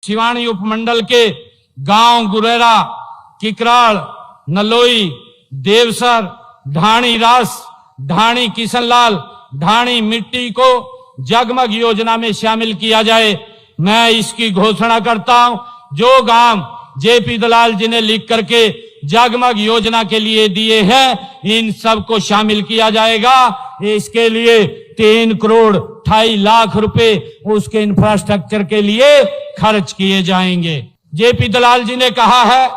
सिवानी उपमंडल के गांव गुरेरा, किकराड़, नलोई, देवसर, ढाणी रास, ढाणी किशनलाल, ढाणी मिट्टी को जगमग योजना में शामिल किया जाए। मैं इसकी घोषणा करता हूं, जो गांव जेपी दलाल जी ने लिख करके जगमग योजना के लिए दिए हैं, इन सब को शामिल किया जाएगा। इसके लिए 3 करोड़ 28 लाख रुपए उसके इंफ्रास्ट्रक्चर के लिए खर्च किए जाएंगे। जेपी दलाल जी ने कहा है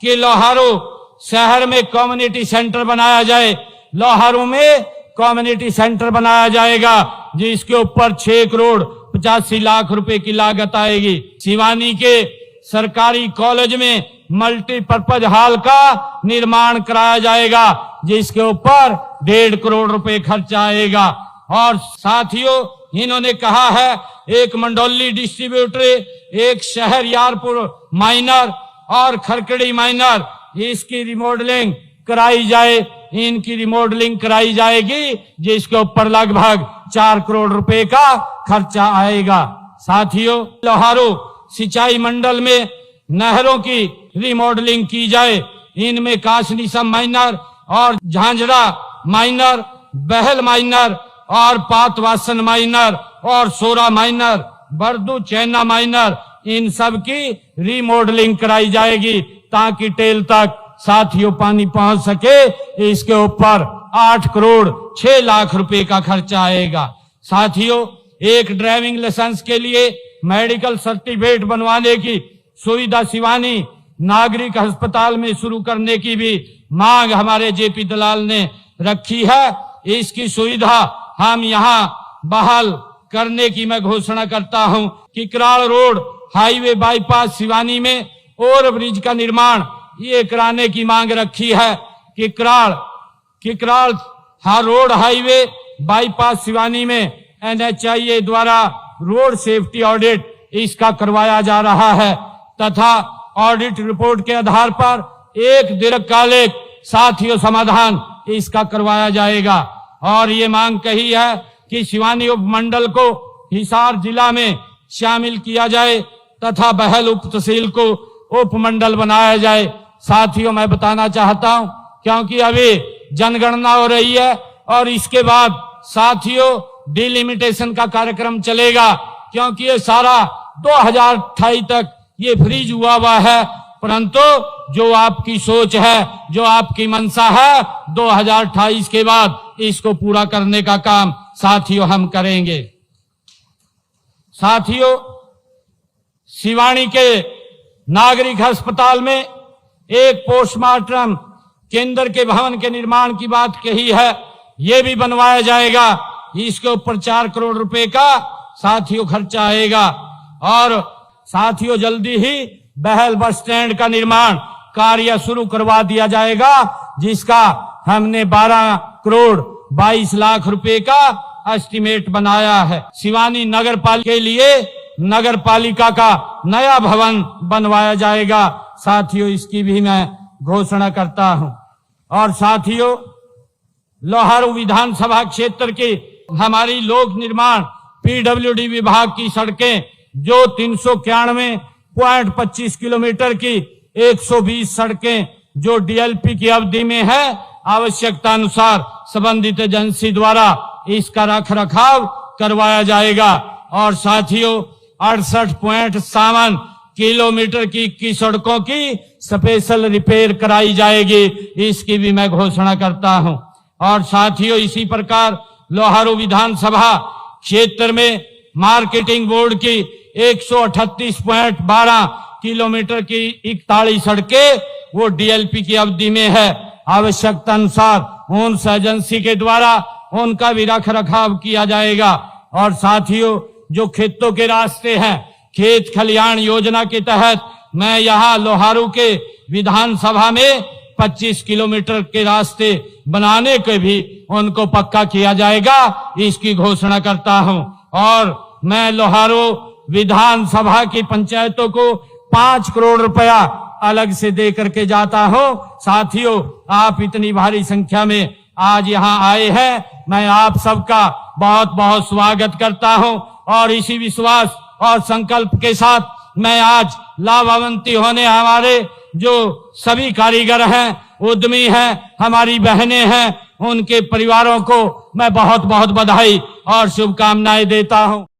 कि लोहारू शहर में कम्युनिटी सेंटर बनाया जाए। लोहारू में कम्युनिटी सेंटर बनाया जाएगा, जिसके ऊपर 6 करोड़ 85 लाख रुपए की लागत आएगी। सिवानी के सरकारी कॉलेज में मल्टीपर्पज हॉल का निर्माण कराया जाएगा, जिसके ऊपर 1.5 करोड़ रुपए खर्चा आएगा। और साथियों, इन्होंने कहा है एक मंडोली डिस्ट्रीब्यूटरी, एक शहर यारपुर माइनर और खरकड़ी माइनर, इसकी रिमॉडलिंग कराई जाए। इनकी रिमॉडलिंग कराई जाएगी, जिसके ऊपर लगभग 4 करोड़ रुपए का खर्चा आएगा। साथियों, लोहारू सिंचाई मंडल में नहरों की रिमॉडलिंग की जाए। इनमें काशनीसम माइनर और झांझरा माइनर, बहल माइनर और पातवासन माइनर और सोरा माइनर, बरदू चैना माइनर, इन सब की रिमॉडलिंग कराई जाएगी, ताकि टेल तक साथियों पानी पहुंच सके। इसके ऊपर 8 करोड़ 6 लाख रुपए का खर्चा आएगा। साथियों, एक ड्राइविंग लाइसेंस के लिए मेडिकल सर्टिफिकेट बनवाने की सुविधा सिवानी नागरिक अस्पताल में शुरू करने की भी मांग हमारे जेपी दलाल ने रखी है। इसकी सुविधा हम यहां बहाल करने की मैं घोषणा करता हूं। किकराड़ रोड हाईवे बाईपास सिवानी में ओवर ब्रिज का निर्माण ये कराने की मांग रखी है। किकराड़ रोड हाईवे बाईपास सिवानी में NHIA द्वारा रोड सेफ्टी ऑडिट इसका करवाया जा रहा है, तथा ऑडिट रिपोर्ट के आधार पर एक दीर्घकालिक साथियों समाधान इसका करवाया जाएगा। और ये मांग कही है कि सिवानी उपमंडल को हिसार जिला में शामिल किया जाए तथा बहल उप तहसील को उपमंडल बनाया जाए। साथियों, मैं बताना चाहता हूं, क्योंकि अभी जनगणना हो रही है और इसके बाद साथियों डिलिमिटेशन का कार्यक्रम चलेगा, क्योंकि ये सारा 2028 तक ये फ्रीज हुआ है। परंतु जो आपकी सोच है, जो आपकी मंशा है, 2028 के बाद इसको पूरा करने का काम साथियों हम करेंगे। साथियों, सिवानी के नागरिक अस्पताल में एक पोस्टमार्टम केंद्र के भवन के निर्माण की बात कही है, ये भी बनवाया जाएगा। इसके ऊपर 4 करोड़ रुपए का साथियों खर्चा आएगा। और साथियों, जल्दी ही बहल बस स्टैंड का निर्माण कार्य शुरू करवा दिया जाएगा, जिसका हमने 12 करोड़ 22 लाख रुपए का एस्टिमेट बनाया है। सिवानी नगर पालिका के लिए नगर पालिका का नया भवन बनवाया जाएगा। साथियों, इसकी भी मैं घोषणा करता हूं। और साथियों, लोहारू विधानसभा क्षेत्र की हमारी लोक निर्माण PWD विभाग की सड़कें जो 391.25 किलोमीटर की 120 सड़कें जो DLP की अवधि में है, आवश्यकता अनुसार संबंधित एजेंसी द्वारा इसका रखरखाव करवाया जाएगा। और साथियों, 68.57 किलोमीटर की 21 सड़कों की स्पेशल रिपेयर कराई जाएगी। इसकी भी मैं घोषणा करता हूं। और साथियों, इसी प्रकार लोहारू विधानसभा क्षेत्र में मार्केटिंग बोर्ड की 138.12 किलोमीटर की 41 सड़कें वो DLP की अवधि में है। आवश्यकता अनुसार उन एजेंसी के द्वारा उनका भी रखरखाव किया जाएगा। और साथियों, जो खेतों के रास्ते हैं, खेत खलिहान योजना के तहत मैं यहाँ लोहारू के विधानसभा में 25 किलोमीटर के रास्ते बनाने के भी उनको पक्का किया जाएगा। इसकी घोषणा करता हूं। और मैं लोहारू विधानसभा की पंचायतों को 5 करोड़ रुपया अलग से दे करके जाता हूं। साथियों, आप इतनी भारी संख्या में आज यहाँ आए हैं, मैं आप सबका बहुत बहुत स्वागत करता हूं। और इसी विश्वास और संकल्प के साथ मैं आज लाभान्वित होने हमारे जो सभी कारीगर हैं, उद्यमी हैं, हमारी बहनें हैं, उनके परिवारों को मैं बहुत बहुत बधाई और शुभकामनाएं देता हूं।